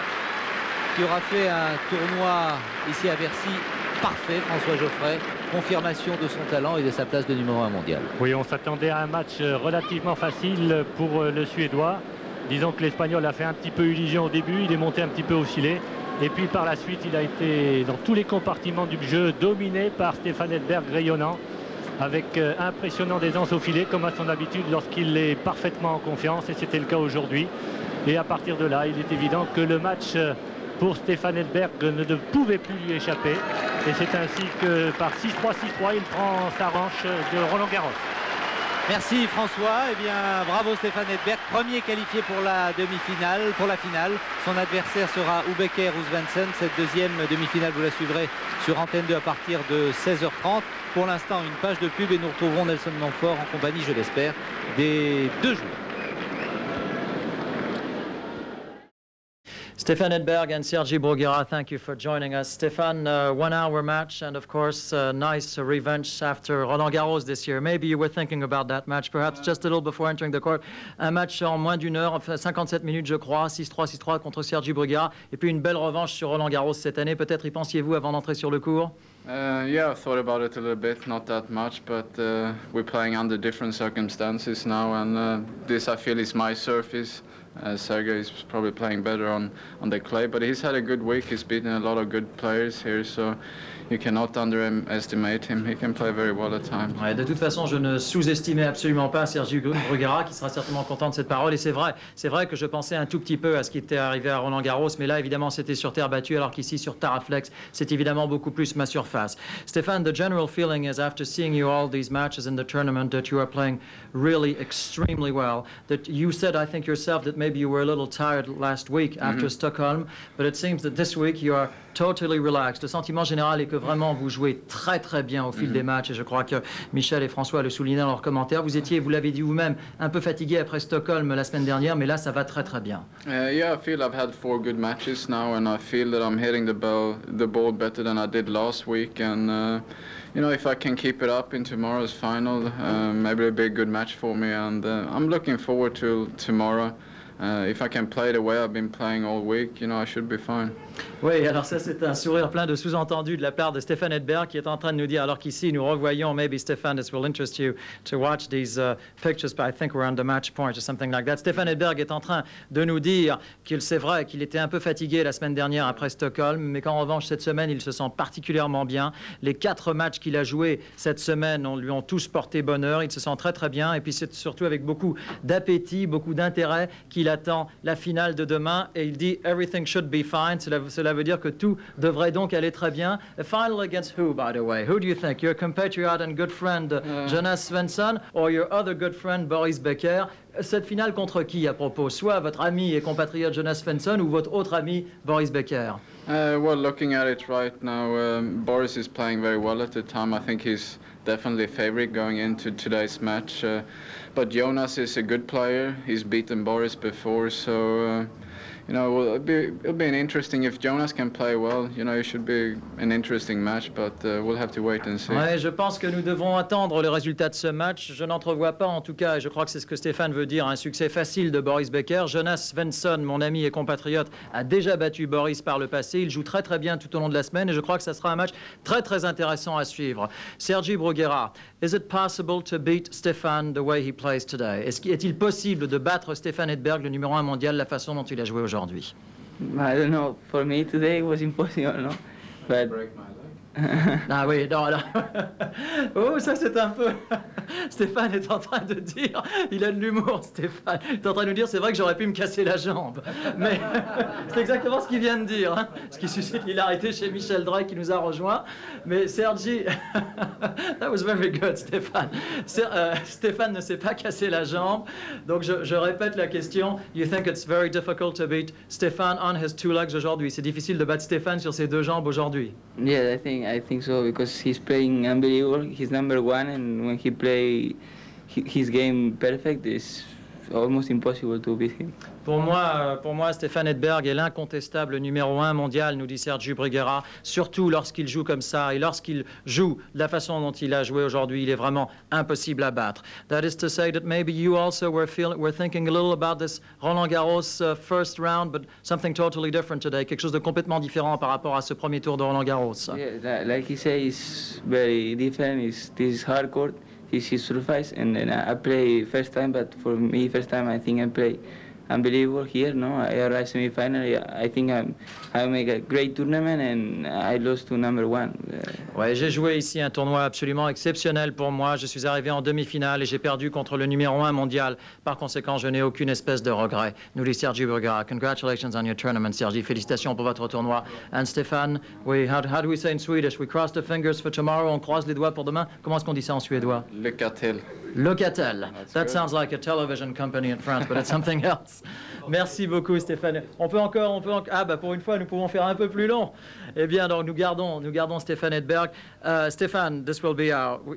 qui aura fait un tournoi ici à Bercy parfait, François Geoffrey. Confirmation de son talent et de sa place de numéro 1 mondial. Oui, on s'attendait à un match relativement facile pour le Suédois. Disons que l'Espagnol a fait un petit peu illusion au début, il est monté un petit peu au filet. Et puis par la suite, il a été dans tous les compartiments du jeu dominé par Stefan Edberg, rayonnant, avec impressionnante aisance au filet, comme à son habitude lorsqu'il est parfaitement en confiance. Et c'était le cas aujourd'hui. Et à partir de là, il est évident que le match pour Stefan Edberg ne pouvait plus lui échapper. Et c'est ainsi que par 6-3, 6-3, il prend sa revanche de Roland Garros. Merci François. Eh bien, bravo Stefan Edberg, premier qualifié pour la demi-finale, pour la finale. Son adversaire sera Houbeker ou Svensson. Cette deuxième demi-finale, vous la suivrez sur Antenne 2 à partir de 16h30. Pour l'instant, une page de pub et nous retrouverons Nelson Montfort en compagnie, je l'espère, des deux joueurs. Stefan Edberg and Sergi Bruguera, thank you for joining us. Stefan, 1 hour match and of course nice revenge after Roland Garros this year. Maybe you were thinking about that match, perhaps just a little before entering the court. Un match en moins d'une heure, 57 minutes je crois, 6-3, 6-3 contre Sergi Bruguera. Et puis une belle revanche sur Roland Garros cette année. Peut-être y pensiez-vous avant d'entrer sur le court? Yeah, I thought about it a little bit, not that much, but we're playing under different circumstances now, and this I feel is my surface. Sergei is probably playing better on the clay, but he's had a good week. He's beaten a lot of good players here, so you cannot underestimate him. He can play very well at times. Ouais, de toute façon, je ne sous-estimais absolument pas Sergi Bruguera, qui sera certainement content de cette parole. Et c'est vrai que je pensais un tout petit peu à ce qui était arrivé à Roland Garros, mais là, évidemment, c'était sur terre battue, alors qu'ici, sur Taraflex, c'est évidemment beaucoup plus ma surface. Stefan, the general feeling is, after seeing you all these matches in the tournament, that you are playing really extremely well. That you said, I think yourself, that maybe you were a little tired last week after Stockholm, but it seems that this week you are totally relaxed. Le sentiment général est que vraiment vous jouez très très bien au fil des matchs, et je crois que Michel et François le soulignaient dans leurs commentaires. Vous étiez, vous l'avez dit vous-même, un peu fatigué après Stockholm la semaine dernière, mais là ça va très très bien. Yeah, I feel I've had 4 good matches now, and I feel that I'm hitting the ball better than I did last week, and you know, if I can keep it up in tomorrow's final, maybe it'll be a good match for me, and I'm looking forward to tomorrow. If I can play the way I've been playing all week, you know, I should be fine. Oui, alors ça c'est un sourire plein de sous-entendus de la part de Stefan Edberg, qui est en train de nous dire, alors qu'ici nous revoyons, maybe Stefan, this will interest you to watch these pictures, but I think we're on the match point or something like that. Stefan Edberg est en train de nous dire qu'il, c'est vrai qu'il était un peu fatigué la semaine dernière après Stockholm, mais qu'en revanche cette semaine il se sent particulièrement bien. Les 4 matchs qu'il a joués cette semaine lui ont tous porté bonheur, il se sent très très bien, et puis c'est surtout avec beaucoup d'appétit, beaucoup d'intérêt qu'il qu'il attend la finale de demain et il dit « Everything should be fine ». Cela veut dire que tout devrait donc aller très bien. A final against who, by the way? Who do you think? Your compatriot and good friend Jonas Svensson or your other good friend Boris Becker? Cette finale contre qui à propos? Soit votre ami et compatriote Jonas Svensson ou votre autre ami Boris Becker? Well, looking at it right now, Boris is playing very well at the time. I think he's definitely a favorite going into today's match. But Jonas is a good player. He's beaten Boris before, so you know, it'll be an interesting. If Jonas can play well, you know, it should be an interesting match. But we'll have to wait and see. Ouais, je pense que nous devons attendre le résultat de ce match. Je n'entrevois pas, en tout cas, et je crois que c'est ce que Stéphane veut dire, un succès facile de Boris Becker. Jonas Svensson, mon ami et compatriote, a déjà battu Boris par le passé. Il joue très très bien tout au long de la semaine et je crois que ça sera un match très très intéressant à suivre. Sergi Bruguera, is it possible to beat Stéphane the way he plays today? Est-il possible de battre Stéphane Edberg, le numéro 1 mondial, la façon dont il a joué aujourd'hui? I don't know. For me today it was impossible, no? But ah oui, non, là. Oh, ça c'est un peu... Stéphane est en train de dire... Il a de l'humour, Stéphane. Il est en train de nous dire, c'est vrai que j'aurais pu me casser la jambe. Mais c'est exactement ce qu'il vient de dire, hein, ce qui suscite l'hilarité chez Michel Drey qui nous a rejoint. Mais Sergi... That was very good, Stéphane. Stéphane ne s'est pas cassé la jambe. Donc je répète la question. You think it's very difficult to beat Stéphane on his two legs aujourd'hui? C'est difficile de battre Stéphane sur ses deux jambes aujourd'hui? yeah, I think so, because he's playing unbelievable. He's number one, and when he play his game perfect, it's almost impossible to beat him. Pour moi, Stéphane Edberg est l'incontestable numéro 1 mondial, nous dit Sergi Bruguera, surtout lorsqu'il joue comme ça et lorsqu'il joue de la façon dont il a joué aujourd'hui, il est vraiment impossible à battre. That is to say that maybe you also were thinking a little about this Roland Garros first round, but something totally different today, quelque chose de complètement différent par rapport à ce premier tour de Roland Garros. Yeah, like he says, it's very different. This is hard court. He survives, and then I play first time, but for me, first time, I think I play unbelievable here. No, I arrived semi-final. I think I make a great tournament, and I lost to number one. Ouais, j'ai joué ici un tournoi absolument exceptionnel pour moi. Je suis arrivé en demi-finale et j'ai perdu contre le numéro 1 mondial. Par conséquent, je n'ai aucune espèce de regret. Nous dit Sergi Bruguera. Congratulations on your tournament, Sergi. Félicitations pour votre tournoi. And Stéphane, how do we say in Swedish? We cross the fingers for tomorrow. On croise les doigts pour demain. Comment est-ce qu'on dit ça en suédois? Lycka till. Locatel. That sounds like a television company in France, but it's something else. Merci beaucoup, Stéphane. Ah, bah pour une fois, nous pouvons faire un peu plus long. Eh bien, donc, nous gardons Stéphane Edberg. Stéphane, this will be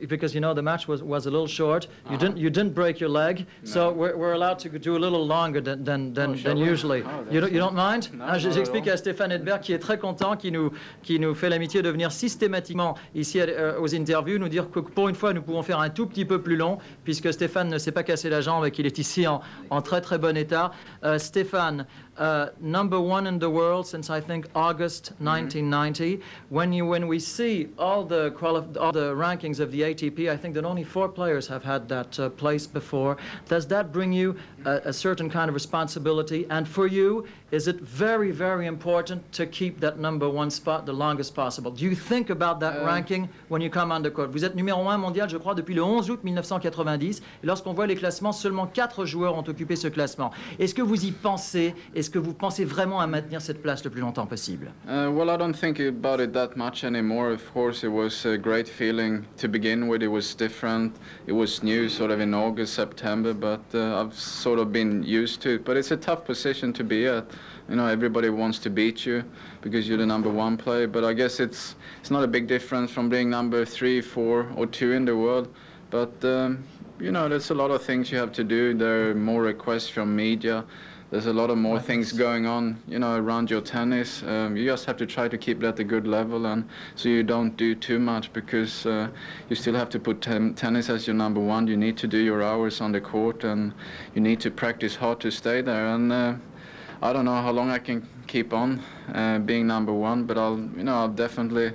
because you know the match was a little short. You didn't break your leg, no. So we're allowed to do a little longer than usually. You don't mind? No, j'explique à Stéphane Edberg qui est très content, qui nous fait l'amitié de venir systématiquement ici aux interviews, nous dire que pour une fois, nous pouvons faire un tout petit peu plus long, puisque Stéphane ne s'est pas cassé la jambe et qu'il est ici en très très bon état. Stéphane, number 1 in the world since I think August 1990. When we see all the rankings of the ATP, I think that only 4 players have had that place before. Does that bring you a certain kind of responsibility? And for you, is it very, very important to keep that number 1 spot the longest possible? Do you think about that ranking when you come on the court? Vous êtes numéro 1 mondial, je crois, depuis le 11 août 1990. Et lorsqu'on voit les classements, seulement 4 joueurs ont occupé ce classement. Est-ce que vous y pensez? Est-ce que vous pensez vraiment à maintenir cette place le plus longtemps possible? Well, I don't think about it that much anymore. Of course, it was a great feeling to begin with. It was different. It was new sort of in August, September, but I've sort of been used to it. But it's a tough position to be at. You know, everybody wants to beat you because you're the number 1 player. But I guess it's not a big difference from being number 3, 4, or 2 in the world. But you know, there's a lot of things you have to do. There are more requests from media. There's a lot of more things going on, you know, around your tennis. You just have to try to keep it at a good level, and so you don't do too much, because you still have to put tennis as your number 1. You need to do your hours on the court, and you need to practice hard to stay there. And I don't know how long I can keep on being number 1, but I'll definitely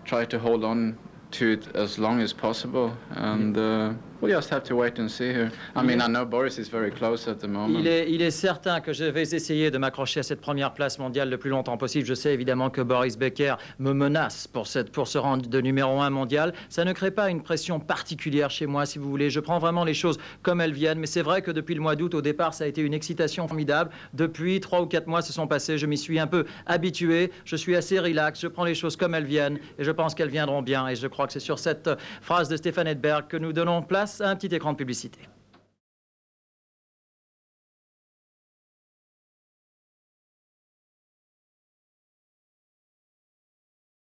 try to hold on to it as long as possible. And We'll just have to wait and see here. I mean, I know Boris is very close at the moment. Il est certain que je vais essayer de m'accrocher à cette première place mondiale le plus longtemps possible. Je sais évidemment que Boris Becker me menace pour se rendre de numéro 1 mondial. Ça ne crée pas une pression particulière chez moi, si vous voulez. Je prends vraiment les choses comme elles viennent. Mais c'est vrai que depuis le mois d'août, au départ, ça a été une excitation formidable. Depuis 3 ou 4 mois se sont passés. Je m'y suis un peu habitué. Je suis assez relax. Je prends les choses comme elles viennent. Et je pense qu'elles viendront bien. Et je crois que c'est sur cette phrase de Stefan Edberg que nous donnons place à un petit écran de publicité.